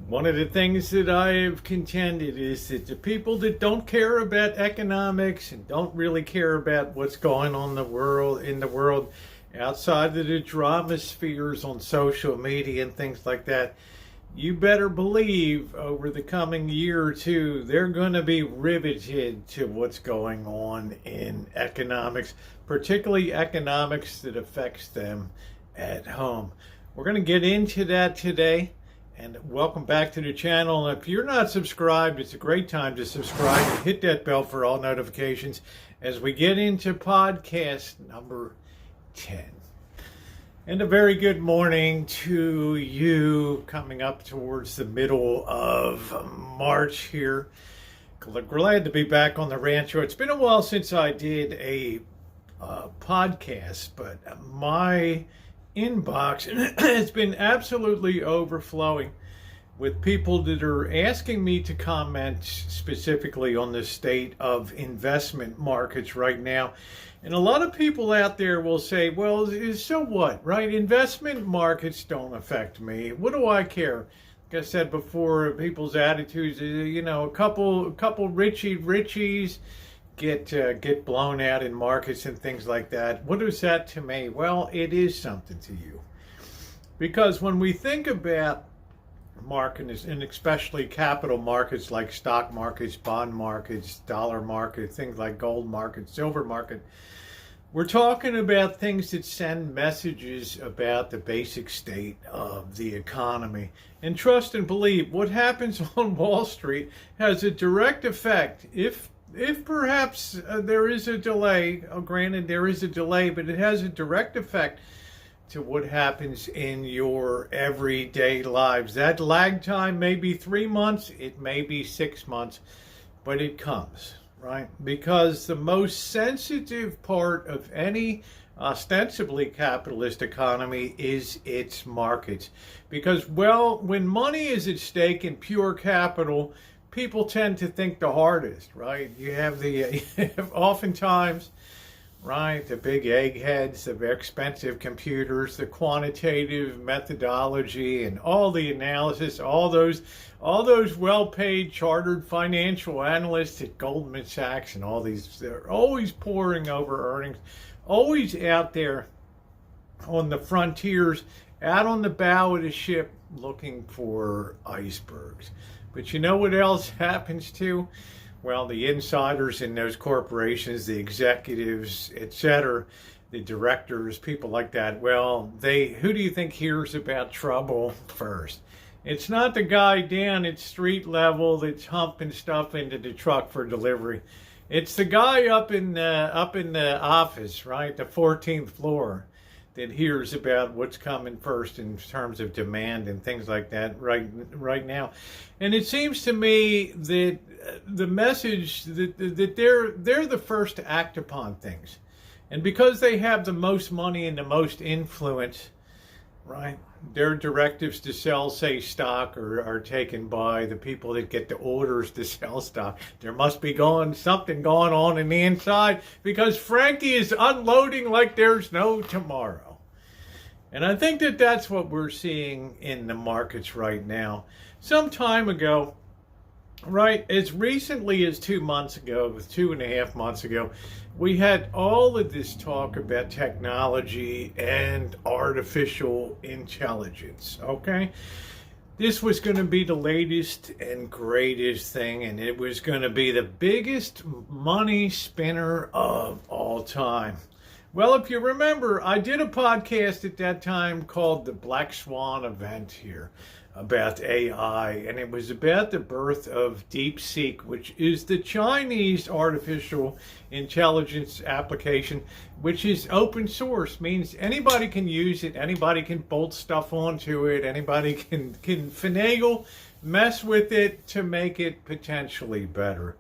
One of the things that I have contended is that the people that don't care about economics and don't really care about what's going on in the world outside of the drama spheres on social media and things like that, you better believe over the coming year or two, they're going to be riveted to what's going on in economics, particularly economics that affects them at home. We're going to get into that today. And welcome back to the channel. And if you're not subscribed, it's a great time to subscribe and hit that bell for all notifications as we get into podcast number 10. And a very good morning to you coming up towards the middle of March here. Glad to be back on the rancho. It's been a while since I did a podcast, but my inbox has been absolutely overflowing with people that are asking me to comment specifically on the state of investment markets right now. And a lot of people out there will say, well, so what, right? Investment markets don't affect me. What do I care? Like I said before, people's attitudes, a couple richies get blown out in markets and things like that. What is that to me? Well, it is something to you. Because when we think about markets, and especially capital markets like stock markets, bond markets, dollar market, things like gold market, silver market, we're talking about things that send messages about the basic state of the economy. And trust and believe, what happens on Wall Street has a direct effect. If perhaps there is a delay, granted there is a delay, but it has a direct effect to what happens in your everyday lives. That lag time may be 3 months, it may be 6 months, but it comes, right? Because the most sensitive part of any ostensibly capitalist economy is its markets. Because, well, when money is at stake in pure capital, people tend to think the hardest, right? You have oftentimes, right, the big eggheads, the expensive computers, the quantitative methodology, and all the analysis, all those well-paid chartered financial analysts at Goldman Sachs and all these, they're always poring over earnings, always out there on the frontiers, out on the bow of the ship looking for icebergs. But you know what else happens too? Well, the insiders in those corporations, the executives, etc., the directors, people like that, well, who do you think hears about trouble first? It's not the guy down at street level that's humping stuff into the truck for delivery. It's the guy up in the office, right, the 14th floor, that hears about what's coming first in terms of demand and things like that right now. And it seems to me that the message that they're the first to act upon things. And because they have the most money and the most influence, right, their directives to sell, say, stock are taken by the people that get the orders to sell stock. There must be something going on in the inside because Frankie is unloading like there's no tomorrow. And I think that that's what we're seeing in the markets right now. Some time ago, right, as recently as 2 months ago, 2.5 months ago, we had all of this talk about technology and artificial intelligence, okay? This was going to be the latest and greatest thing, and it was going to be the biggest money spinner of all time. Well, if you remember, I did a podcast at that time called The Black Swan Event here about AI, and it was about the birth of DeepSeek, which is the Chinese artificial intelligence application, which is open source, means anybody can use it, anybody can bolt stuff onto it, anybody can finagle, mess with it to make it potentially better.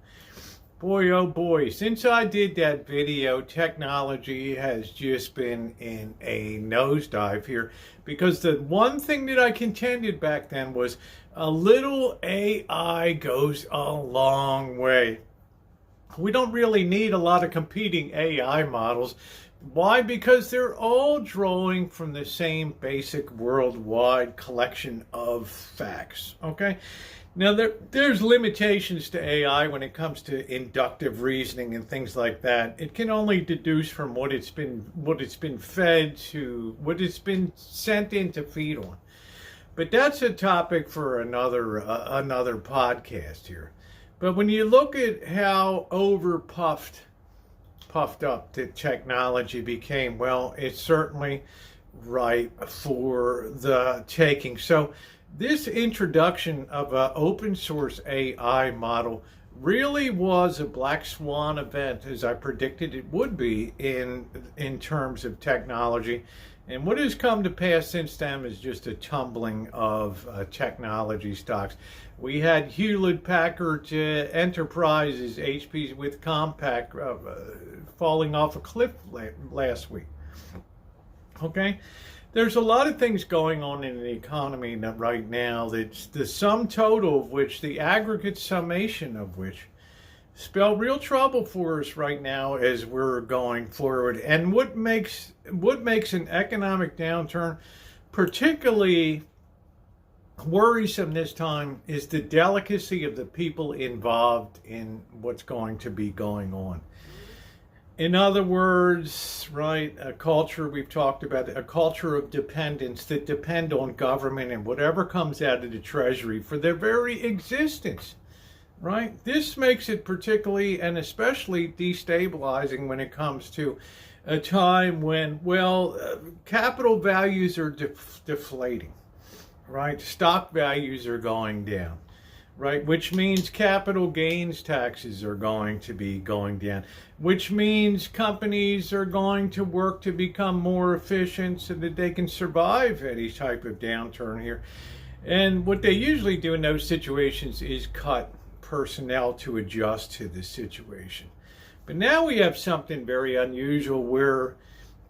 Boy, oh boy, since I did that video, technology has just been in a nosedive here, because the one thing that I contended back then was a little AI goes a long way. We don't really need a lot of competing AI models Why? Because they're all drawing from the same basic worldwide collection of facts. Okay? Now, there's limitations to AI when it comes to inductive reasoning and things like that. It can only deduce from what it's been fed to, what it's been sent in to feed on. But that's a topic for another podcast here. But when you look at how puffed up the technology became, well, it's certainly ripe for the taking. So this introduction of an open source AI model really was a black swan event, as I predicted it would be in terms of technology. And what has come to pass since then is just a tumbling of technology stocks. We had Hewlett-Packard Enterprises, HPs with Compaq, falling off a cliff last week. Okay? There's a lot of things going on in the economy right now that's the sum total of which, the aggregate summation of which, spell real trouble for us right now as we're going forward. And what makes an economic downturn particularly worrisome this time is the delicacy of the people involved in what's going to be going on. In other words, right, a culture, we've talked about a culture of dependence that depend on government and whatever comes out of the Treasury for their very existence, right? This makes it particularly and especially destabilizing when it comes to a time when, well, capital values are deflating, right? Stock values are going down. Right, which means capital gains taxes are going to be going down, which means companies are going to work to become more efficient so that they can survive any type of downturn here. And what they usually do in those situations is cut personnel to adjust to the situation. But now we have something very unusual where,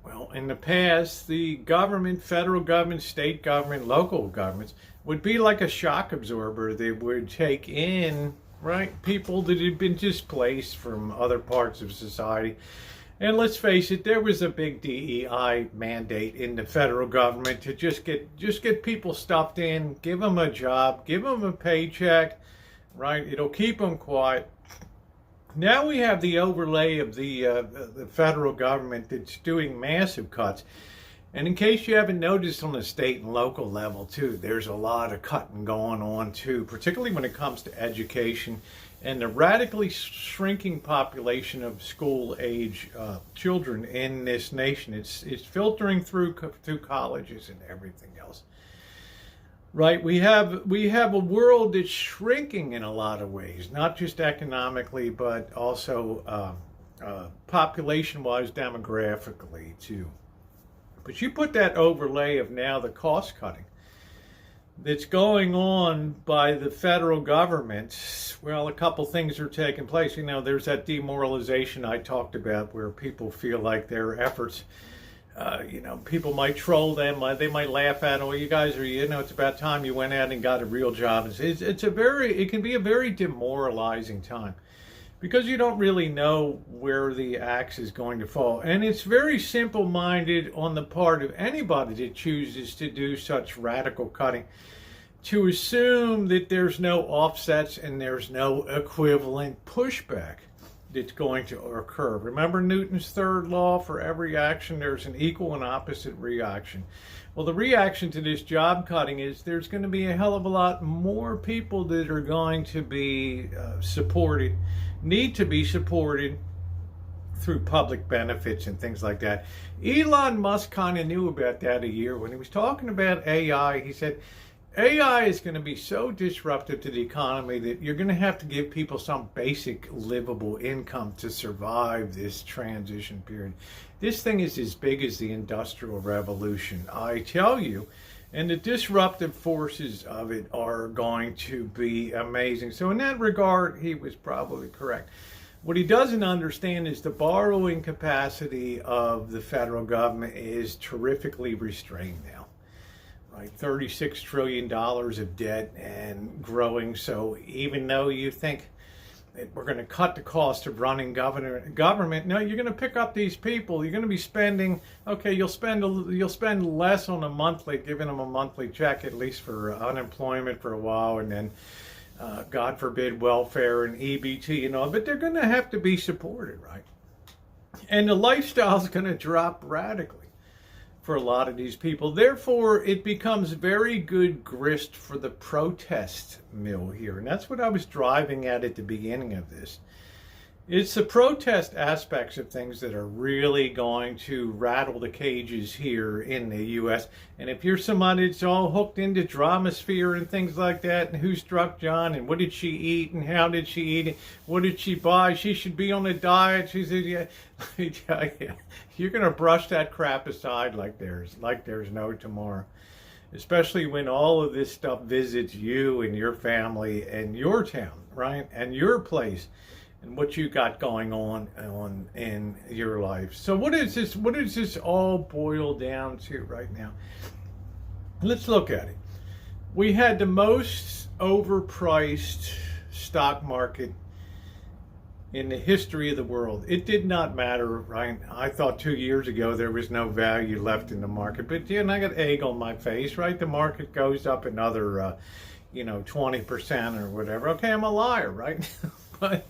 well, in the past, the government, federal government, state government, local governments would be like a shock absorber. They would take in, right, people that had been displaced from other parts of society. And let's face it, there was a big DEI mandate in the federal government to just get people stuffed in, give them a job, give them a paycheck, right? It'll keep them quiet. Now we have the overlay of the federal government that's doing massive cuts. And in case you haven't noticed, on the state and local level too, there's a lot of cutting going on too, particularly when it comes to education and the radically shrinking population of school-age children in this nation. It's filtering through colleges and everything else. Right, we have a world that's shrinking in a lot of ways, not just economically, but also population-wise, demographically too. But you put that overlay of now the cost cutting that's going on by the federal government, well, a couple things are taking place. You know, there's that demoralization I talked about where people feel like their efforts, people might troll them, they might laugh at, oh, you guys are, it's about time you went out and got a real job. It can be a very demoralizing time, because you don't really know where the axe is going to fall. And it's very simple-minded on the part of anybody that chooses to do such radical cutting to assume that there's no offsets and there's no equivalent pushback that's going to occur. Remember Newton's third law? For every action, there's an equal and opposite reaction. Well, the reaction to this job cutting is there's going to be a hell of a lot more people that are going to be need to be supported through public benefits and things like that. Elon Musk kind of knew about that a year when he was talking about AI. He said, AI is going to be so disruptive to the economy that you're going to have to give people some basic livable income to survive this transition period. This thing is as big as the Industrial Revolution, I tell you, and the disruptive forces of it are going to be amazing. So in that regard, he was probably correct. What he doesn't understand is the borrowing capacity of the federal government is terrifically restrained now. Right, $36 trillion of debt and growing. So even though you think we're going to cut the cost of running government. No, you're going to pick up these people. You're going to be spending. Okay, you'll spend less on a monthly, giving them a monthly check at least for unemployment for a while, and then God forbid welfare and EBT and all. But they're going to have to be supported, right? And the lifestyle is going to drop radically for a lot of these people. Therefore, it becomes very good grist for the protest mill here. And that's what I was driving at the beginning of this. It's the protest aspects of things that are really going to rattle the cages here in the U.S. And if you're somebody that's all hooked into dramasphere and things like that, and who struck John, and what did she eat, and how did she eat it, what did she buy, she should be on a diet, she said, yeah, you're going to brush that crap aside like there's no tomorrow. Especially when all of this stuff visits you and your family and your town, right, and your place, and what you got going on in your life. So what is this all boil down to right now? Let's look at it. We had the most overpriced stock market in the history of the world. It did not matter, right? I thought 2 years ago there was no value left in the market, but I got egg on my face, right? The market goes up another 20% or whatever. Okay, I'm a liar, right? But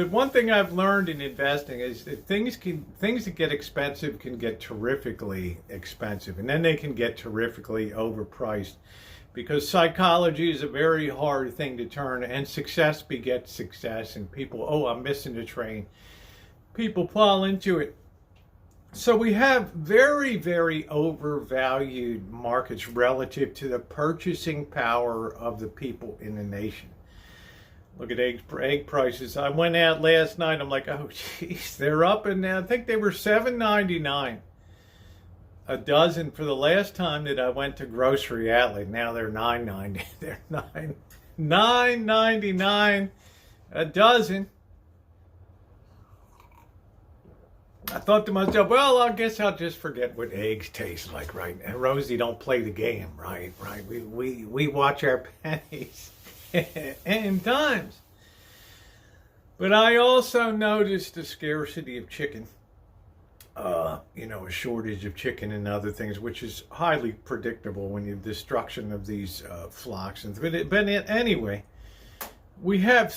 one thing I've learned in investing is that things that get expensive can get terrifically expensive, and then they can get terrifically overpriced, because psychology is a very hard thing to turn, and success begets success, and people, oh, I'm missing the train. People fall into it. So we have very, very overvalued markets relative to the purchasing power of the people in the nation. Look at egg prices. I went out last night. I'm like, oh, geez, they're up, and I think they were $7.99 a dozen for the last time that I went to Grocery Outlet. Now they're $9.90. They're $9.99 a dozen. I thought to myself, well, I guess I'll just forget what eggs taste like, right? And Rosie don't play the game, right? We watch our pennies and times. But I also noticed the scarcity of chicken, a shortage of chicken and other things, which is highly predictable when you have destruction of these flocks. But anyway, we have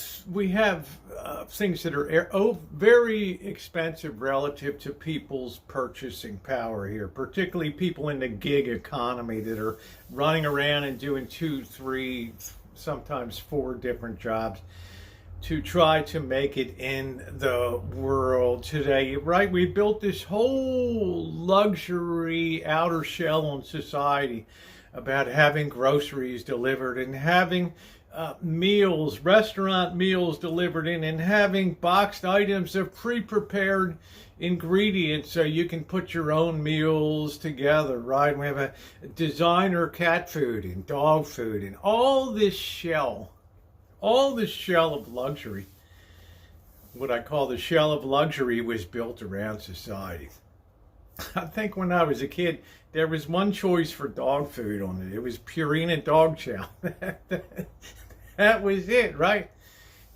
things that are very expensive relative to people's purchasing power here, particularly people in the gig economy that are running around and doing 2, 3, sometimes 4 different jobs to try to make it in the world today, right? We built this whole luxury outer shell on society about having groceries delivered and having restaurant meals delivered in, and having boxed items of pre-prepared ingredients so you can put your own meals together, right? We have a designer cat food and dog food and all this shell of luxury. What I call the shell of luxury was built around society. I think when I was a kid, there was one choice for dog food on it. It was Purina dog chow. That was it, right?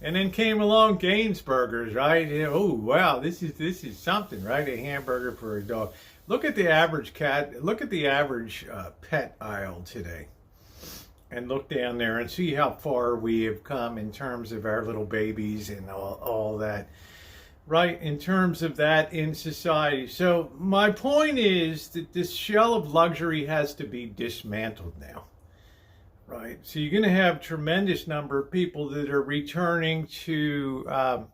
And then came along Gaines Burgers, right? Oh, wow, this is something, right? A hamburger for a dog. Look at the average pet aisle today. And look down there and see how far we have come in terms of our little babies and all that, right? In terms of that in society. So my point is that this shell of luxury has to be dismantled now, right? So you're going to have a tremendous number of people that are returning to, have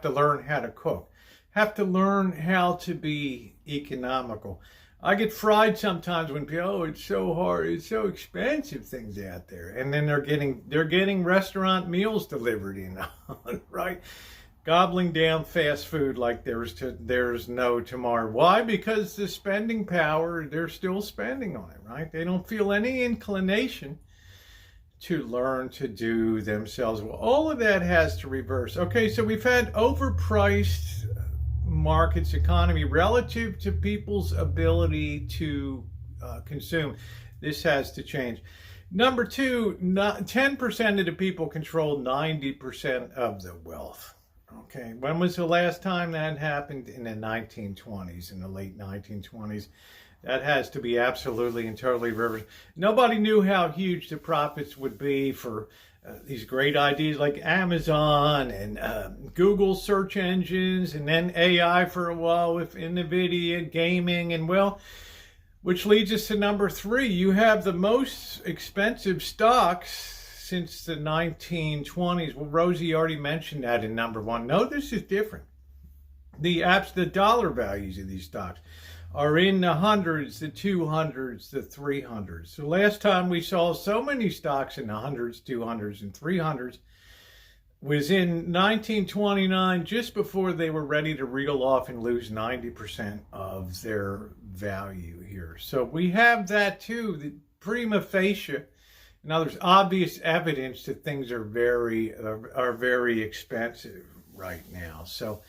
to learn how to cook, have to learn how to be economical. I get fried sometimes when people, oh, it's so hard, it's so expensive, things out there. And then they're getting restaurant meals delivered in, right? Gobbling down fast food like there's no tomorrow. Why? Because the spending power, they're still spending on it, right? They don't feel any inclination to learn to do themselves. Well, all of that has to reverse. Okay, so we've had overpriced markets, economy relative to people's ability to consume. This has to change. Number two, 10% of the people control 90% of the wealth. Okay, when was the last time that happened? In the 1920s, in the late 1920s. That has to be absolutely and totally reversed. Nobody knew how huge the profits would be for these great ideas like Amazon and Google search engines, and then AI for a while with NVIDIA, gaming, and well, which leads us to number three. You have the most expensive stocks since the 1920s. Well, Rosie already mentioned that in number one. No, this is different. The dollar values of these stocks are in the hundreds, the 200s, the 300s. The last time we saw so many stocks in the hundreds, 200s, and 300s was in 1929, just before they were ready to reel off and lose 90% of their value here. So we have that too, the prima facie. Now, there's obvious evidence that things are very expensive right now. So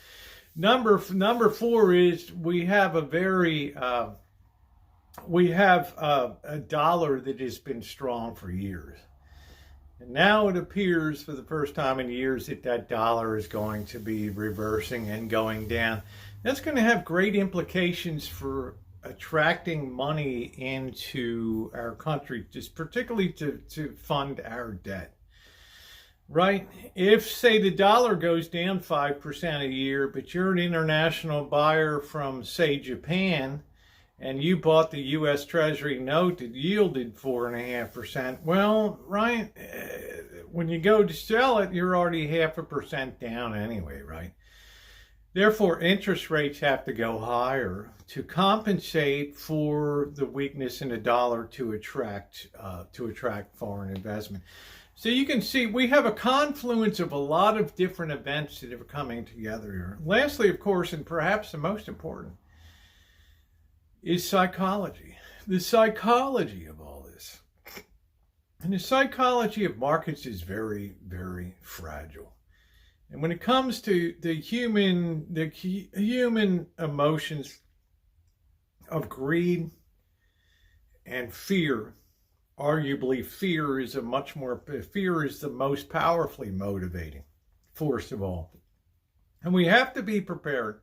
number four is we have a dollar that has been strong for years. And now it appears for the first time in years that dollar is going to be reversing and going down. That's going to have great implications for attracting money into our country, just particularly to fund our debt. Right? If, say, the dollar goes down 5% a year, but you're an international buyer from, say, Japan, and you bought the U.S. Treasury note that yielded 4.5%, well, right, when you go to sell it, you're already 0.5% down anyway, right? Therefore, interest rates have to go higher to compensate for the weakness in the dollar to attract foreign investment. So you can see we have a confluence of a lot of different events that are coming together here. Lastly, of course, and perhaps the most important, is psychology. The psychology of all this. And the psychology of markets is very, very fragile. And when it comes to the human emotions of greed and fear, arguably fear is the most powerfully motivating force of all. And we have to be prepared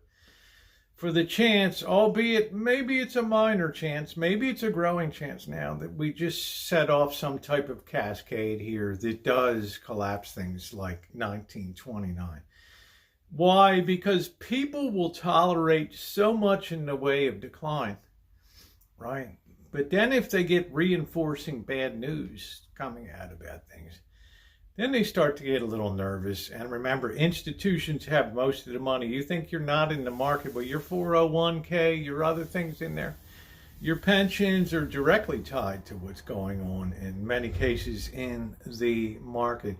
for the chance, albeit maybe it's a minor chance, maybe it's a growing chance now, that we just set off some type of cascade here that does collapse things like 1929. Why? Because people will tolerate so much in the way of decline, right? But then if they get reinforcing bad news coming out about things, then they start to get a little nervous. And remember, institutions have most of the money. You think you're not in the market, but your 401k, your other things in there, your pensions are directly tied to what's going on in many cases in the market.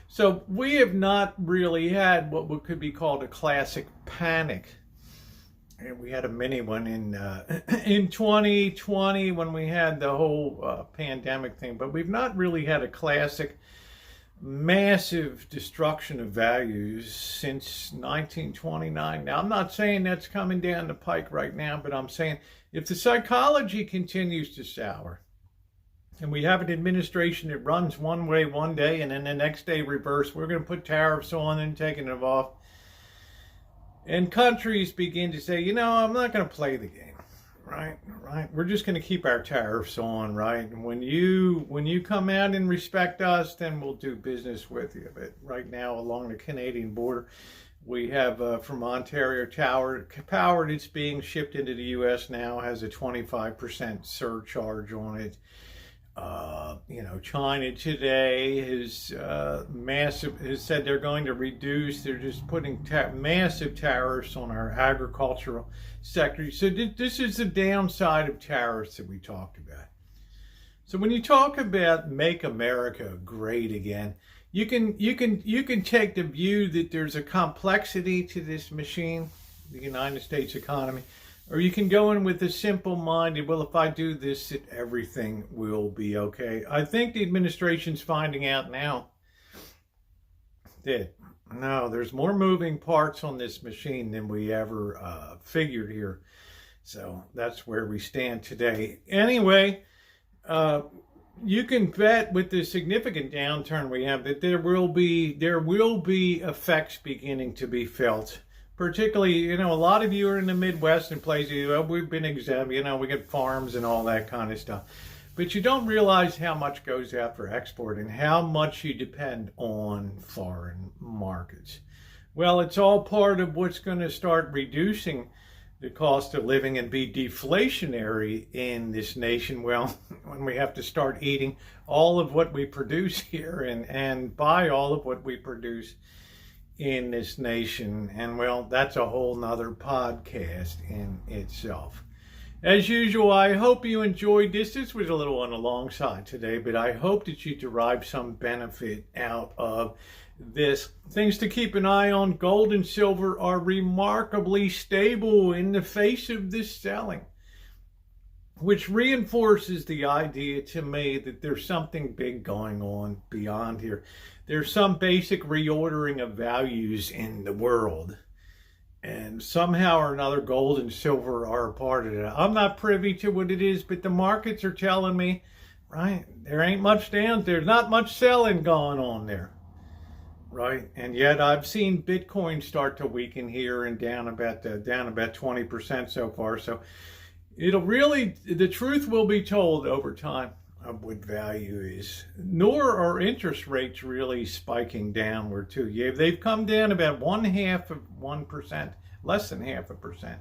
So we have not really had what could be called a classic panic. And we had a mini one in 2020 when we had the whole pandemic thing, but we've not really had a classic massive destruction of values since 1929. Now, I'm not saying that's coming down the pike right now, but I'm saying if the psychology continues to sour, and we have an administration that runs one way one day and then the next day reverse, we're going to put tariffs on and taking it off, and countries begin to say, I'm not going to play the game. Right. We're just going to keep our tariffs on, right? And when you come out and respect us, then we'll do business with you. But right now, along the Canadian border, we have from Ontario power that's being shipped into the U.S. now has a 25% surcharge on it. China today has said they're going to reduce. They're just putting massive tariffs on our agricultural sector. So this is the downside of tariffs that we talked about. So when you talk about make America great again, you can take the view that there's a complexity to this machine, the United States economy. Or you can go in with a simple-minded, well, if I do this, everything will be okay. I think the administration's finding out now that, no, there's more moving parts on this machine than we ever figured here. So that's where we stand today. Anyway, you can bet with the significant downturn we have that there will be effects beginning to be felt. Particularly, a lot of you are in the Midwest and places, we've been exempt, we get farms and all that kind of stuff. But you don't realize how much goes out for export and how much you depend on foreign markets. Well, it's all part of what's going to start reducing the cost of living and be deflationary in this nation. Well, when we have to start eating all of what we produce here and buy all of what we produce in this nation. And well, that's a whole nother podcast in itself. As usual, I hope you enjoyed this. This was a little on the long side today, but I hope that you derive some benefit out of this. Things to keep an eye on: gold and silver are remarkably stable in the face of this selling, which reinforces the idea to me that there's something big going on beyond here. There's some basic reordering of values in the world. And somehow or another, gold and silver are a part of it. I'm not privy to what it is, but the markets are telling me, right, there ain't much down. There's not much selling going on there, right? And yet I've seen Bitcoin start to weaken here and down about 20% so far. So the truth will be told over time of what value is. Nor are interest rates really spiking downward too. Yeah, they've come down about 0.5%, less than 0.5%,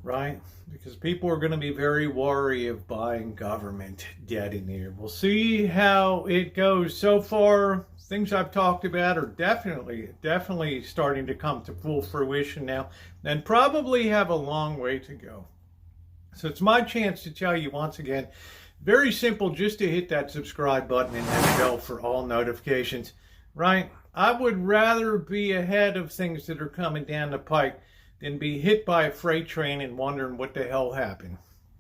right? Because people are going to be very wary of buying government debt in here. We'll see how it goes. So far, things I've talked about are definitely starting to come to full fruition now, and probably have a long way to go. So it's my chance to tell you once again, very simple, just to hit that subscribe button and that bell for all notifications, right? I would rather be ahead of things that are coming down the pike than be hit by a freight train and wondering what the hell happened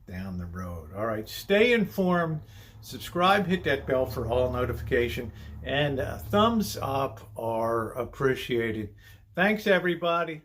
down the road. All right, stay informed, subscribe, hit that bell for all notification, and thumbs up are appreciated. Thanks, everybody.